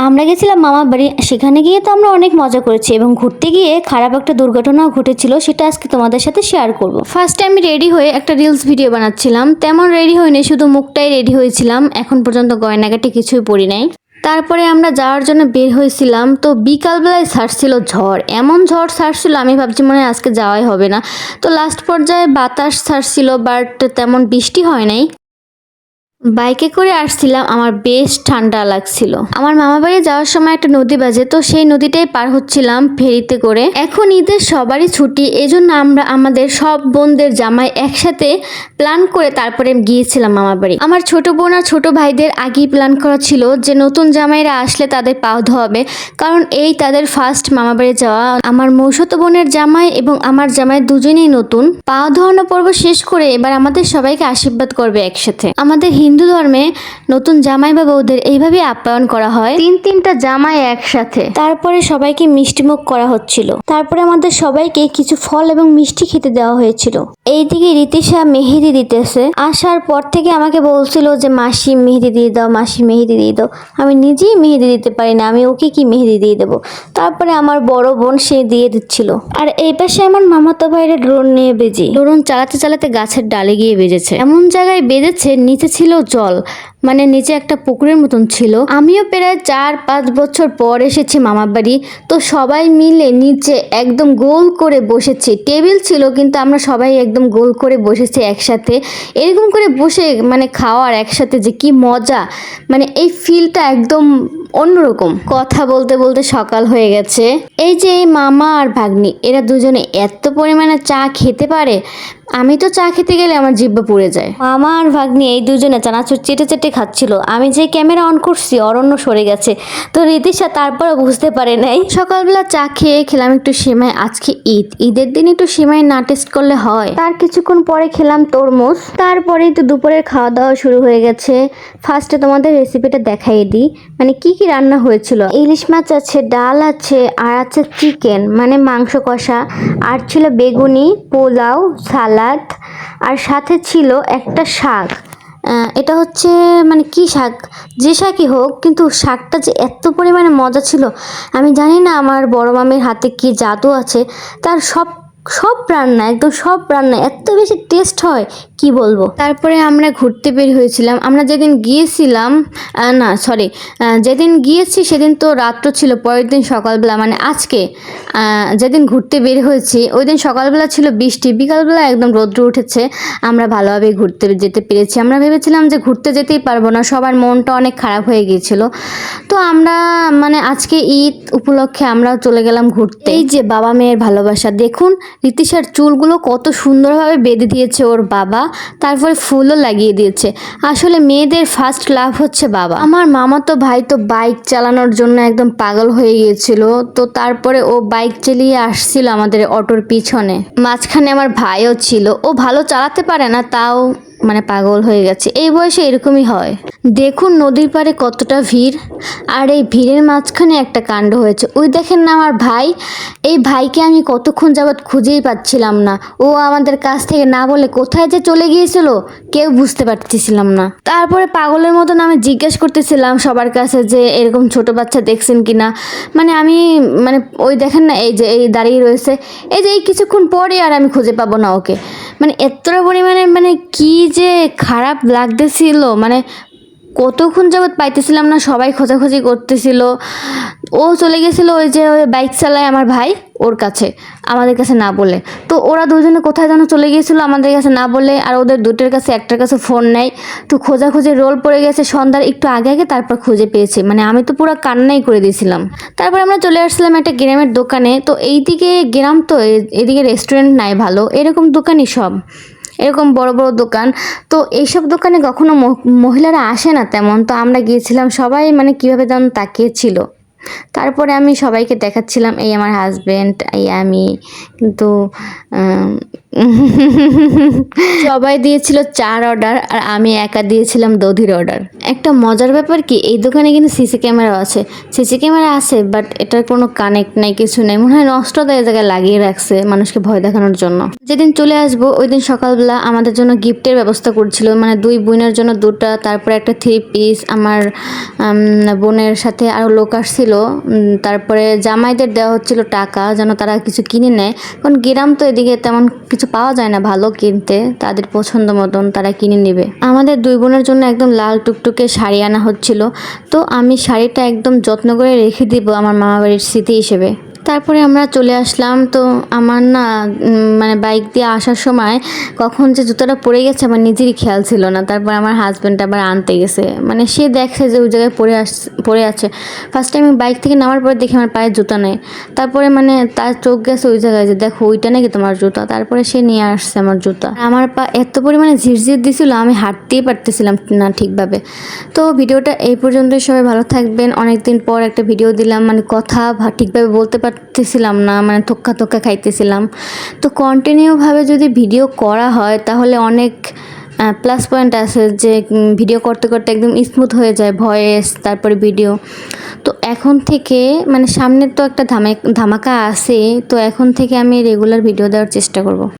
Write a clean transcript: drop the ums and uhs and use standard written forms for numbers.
আমরা গেছিলাম মামার বাড়ি, সেখানে গিয়ে তো আমরা অনেক মজা করেছি এবং ঘুরতে গিয়ে খারাপ একটা দুর্ঘটনাও ঘটেছিল, সেটা আজকে তোমাদের সাথে শেয়ার করব। ফার্স্টে আমি রেডি হয়ে একটা রিলস ভিডিও বানাচ্ছিলাম, তেমন রেডি হইনি, শুধু মুখটাই রেডি হয়েছিলাম, এখন পর্যন্ত গয়নাগাটি কিছুই পরি নাই। তারপরে আমরা যাওয়ার জন্য বের হয়েছিলাম, তো বিকালবেলায় ছাড়ছিল ঝড়, এমন ঝড় ছাড়ছিল আমি ভাবছি মনে হয় আজকে যাওয়াই হবে না। তো লাস্ট পর্যায়ে বাতাস ছাড়ছিল, বাট তেমন বৃষ্টি হয় নাই। বাইকে করে আসছিলাম, আমার বেশ ঠান্ডা লাগছিল। আমার মামা বাড়ি যাওয়ার সময় একটা নদী বাজে, তো সেই নদীটাই পার হচ্ছিলাম ফেরিতে করে। এখন ঈদের সবারই ছুটি, এজন্য আমরা আমাদের সব বোনদের জামাই একসাথে প্ল্যান করে তারপরে গিয়েছিলাম মামা বাড়ি। আমার ছোট বোন আর ছোট ভাইদের আগেই প্ল্যান করা ছিল যে নতুন জামাইরা আসলে তাদের পাও ধোয়াবে, কারণ এই তাদের ফার্স্ট মামা বাড়ি যাওয়া। আমার মৌসুত বোনের জামাই এবং আমার জামাই দুজনেই নতুন। পাও ধোয়ানো পর্ব শেষ করে এবার আমাদের সবাইকে আশীর্বাদ করবে একসাথে। আমাদের হিন্দু ধর্মে নতুন জামাই বা বউদের এইভাবে আপ্যায়ন করা হয়, তিনটা জামাই একসাথে। তারপরে সবাইকে মিষ্টিমুখ করা হচ্ছিল, তারপরে আমাদের সবাইকে কিছু ফল এবং মিষ্টি খেতে দেওয়া হয়েছিল। এইদিকে রীতিশা মেহেদি দিতেছে, আসার পর থেকে আমাকে বলছিল যে মাসি মেহেদি দিয়ে দাও, মাসি মেহেদি দিয়ে দাও। আমি নিজেই মেহেদি দিতে পারি না, আমি ওকে কি মেহেদি দিয়ে দেবো। তারপরে আমার বড় বোন সে দিয়ে দিচ্ছিল, আর এই পাশে আমার মামাতো ভাইরা ড্রোন নিয়ে বেজে, ড্রোন চালাতে চালাতে গাছের ডালে গিয়ে বেজেছে। এমন জায়গায় বেজেছে নিচে ছিল জল, মানে নিচে একটা পুকুরের মতন ছিল। আমিও প্রায় 4-5 বছর পর এসেছি মামার বাড়ি, তো সবাই মিলে নিচে একদম গোল করে বসেছি। টেবিল ছিল কিন্তু আমরা সবাই একদম গোল করে বসেছি একসাথে। এরকম করে বসে মানে খাওয়ার একসাথে যে কি মজা, মানে এই ফিলটা একদম অন্যরকম। কথা বলতে বলতে সকাল হয়ে গেছে। এই যে এই মামা আর ভাগ্নি, এরা দুজনে এত পরিমাণে চা খেতে পারে, আমি তো চা খেতে গেলে আমার জিহ্বা পুড়ে যায়। মামা আর ভাগ্নি এই দুজনে চানাচুর চেটে চেটে খাচ্ছিল। আমি যে ক্যামেরা অন করছি অরণ্য সরে গেছে, তো রীতিশা তারপরে বুঝতে পারে নাই। সকালবেলা চা খেয়ে খেলাম একটু সেমাই, আজকে ঈদের দিন একটু সেমাই না টেস্ট করলে হয়। তার কিছুক্ষণ পরে খেলাম তরমুজ, তারপরেই তো দুপুরের খাওয়া দাওয়া শুরু হয়ে গেছে। ফার্স্টে তোমাদের রেসিপিটা দেখাই দিই, মানে কি কি রান্না হয়েছিল। ইলিশ মাছ আছে, ডাল আছে, আর আছে চিকেন মানে মাংস কষা, আর ছিল বেগুনি, পোলাও, সালাদ, আর সাথে ছিল একটা শাক। এটা হচ্ছে মানে কি শাক, যে শাকই হোক, কিন্তু শাকটা যে এত পরিমাণে মজা ছিল, আমি জানি না আমার বড় মামির হাতে কি জাদু আছে, তার সব রান্না একদম সব রান্না এত বেশি টেস্ট হয় কি বলবো। তারপরে আমরা ঘুরতে বের হয়েছিলাম। আমরা যেদিন গিয়েছিলাম, না সরি, যেদিন গিয়েছি সেদিন তো রাত্র ছিল, পরের দিন সকালবেলা মানে আজকে যেদিন ঘুরতে বের হয়েছি ওই দিন সকালবেলা ছিল বৃষ্টি, বিকালবেলা একদম রৌদ্র উঠেছে। আমরা ভালোভাবে ঘুরতে যেতে পেরেছি। আমরা ভেবেছিলাম যে ঘুরতে যেতেই পারবো না, সবার মনটা অনেক খারাপ হয়ে গিয়েছিল। তো আমরা মানে আজকে ঈদ উপলক্ষে আমরাও চলে গেলাম ঘুরতে। এই যে বাবা মেয়ের ভালোবাসা দেখুন, রীতিশার চুলগুলো কত সুন্দরভাবে বেঁধে দিয়েছে ওর বাবা, তারপরে ফুলও লাগিয়ে দিয়েছে। আসলে মেয়েদের ফার্স্ট লাভ হচ্ছে বাবা। আমার মামাতো ভাই তো বাইক চালানোর জন্য একদম পাগল হয়ে গিয়েছিল, তো তারপরে ও বাইক চালিয়ে আসছিল আমাদের অটোর পিছনে। মাঝখানে আমার ভাইও ছিল, ও ভালো চালাতে পারে না, তাও মানে পাগল হয়ে গেছে। এই বয়সে এরকমই হয়। দেখুন নদীর পাড়ে কতটা ভিড়, আর এই ভিড়ের মাঝখানে একটা কাণ্ড হয়েছে। ওই দেখেন না আমার ভাই, এই ভাইকে আমি কতক্ষণ যাবৎ খুঁজেই পাচ্ছিলাম না। ও আমাদের কাছ থেকে না বলে কোথায় যে চলে গিয়েছিল কেউ বুঝতে পারতেছিলাম না। তারপরে পাগলের মতন আমি জিজ্ঞেস করতেছিলাম সবার কাছে যে এরকম ছোট বাচ্চা দেখছেন কিনা। মানে আমি মানে ওই দেখেন না এই যে এই দাঁড়িয়ে রয়েছে, এই যে এই কিছুক্ষণ পরে আর আমি খুঁজে পাবো না ওকে। মানে এতটা পরিমাণে মানে কি যে খারাপ লাগতেছিল, মানে কতক্ষণ যাবৎ পাইতেছিলাম না, সবাই খোঁজাখুঁজি করতেছিল। ও চলে গেছিল ওই যে ওই বাইক চালায় আমার ভাই, ওর কাছে, আমাদের কাছে না বলে। তো ওরা দুজনে কোথায় যেন চলে গিয়েছিল আমাদের কাছে না বলে, আর ওদের দুটোর কাছে একটার কাছে ফোন নেই। তো খোঁজাখুঁজি রোল পড়ে গেছে সন্ধ্যার একটু আগে আগে, তারপর খুঁজে পেয়েছি। মানে আমি তো পুরো কান্নাই করে দিয়েছিলাম। তারপর আমরা চলে আসছিলাম একটা গ্রামের দোকানে। তো এইদিকে গ্রাম তো, এদিকে রেস্টুরেন্ট নাই ভালো, এরকম দোকানই সব, এরকম বড় বড় দোকান। তো এইসব দোকানে কখনো মহিলারা আসে না তেমন। তো আমরা গিয়েছিলাম, সবাই মানে কীভাবে যেন তাকিয়েছিল। তারপরে আমি সবাইকে দেখাচ্ছিলাম এই আমার হাজব্যান্ড, এই আমি, কিন্তু সবাই দিয়েছিল চার অর্ডার আর আমি একা দিয়েছিলাম দধির অর্ডার। একটা মজার ব্যাপার কি, এই দোকানে কিন্তু সিসি ক্যামেরা আছে। সিসি ক্যামেরা আছে বাট এটার কোনো কানেক্ট নাই, কিছু নেই, মনে হয় নষ্ট এই জায়গায় লাগিয়ে রাখছে মানুষকে ভয় দেখানোর জন্য। যেদিন চলে আসবো ওই দিন সকালবেলা আমাদের জন্য গিফটের ব্যবস্থা করছিল, মানে 2 বোনের জন্য 2টা, তারপরে একটা 3 পিস, আমার বোনের সাথে আরও লোক আসছিল, তারপরে জামাইদের দেওয়া হচ্ছিল টাকা যেন তারা কিছু কিনে নেয়, কারণ গ্রাম তো এদিকে তেমন কিছু পাওয়া যায় না ভালো কিনতে, তাদের পছন্দ মতন তারা কিনে নেবে। আমাদের 2 বোনের জন্য একদম লাল টুকটুকে শাড়ি আনা হচ্ছিল, তো আমি শাড়িটা একদম যত্ন করে রেখে দিব আমার মামা বাড়ির স্মৃতি হিসেবে। তারপরে আমরা চলে আসলাম। তো আমার না মানে বাইক দিয়ে আসার সময় কখন যে জুতোটা পড়ে গেছে আমার নিজেরই খেয়াল ছিল না। তারপর আমার হাজব্যান্ড আবার আনতে গেছে, মানে সে দেখছে যে ওই জায়গায় পড়ে আছে। ফার্স্ট টাইম আমি বাইক থেকে নামার পরে দেখি আমার পায়ে জুতা নেই। তারপরে মানে তার চোখ গেছে ওই জায়গায় যে দেখো ওইটা নাকি তোমার জুতা। তারপরে সে নিয়ে আসছে আমার জুতা। আমার পা এত পরিমাণে ঝিরঝির দিছিল আমি হাঁটতেই পারতেছিলাম না ঠিকভাবে। তো ভিডিওটা এই পর্যন্তই, সবাই ভালো থাকবেন। অনেকদিন পর একটা ভিডিও দিলাম, মানে কথা ঠিকভাবে বলতে পারতেছিলাম না, মানে থক্কা খাইতেছিলাম। তো কন্টিনিউভাবে যদি ভিডিও করা হয় তাহলে অনেক প্লাস পয়েন্ট আছে, যে ভিডিও করতে করতে একদম স্মুথ হয়ে যায় ভয়েস, তারপরে ভিডিও। তো এখন থেকে মানে সামনে তো একটা ধামাকা আছে, তো এখন থেকে আমি রেগুলার ভিডিও দেওয়ার চেষ্টা করব।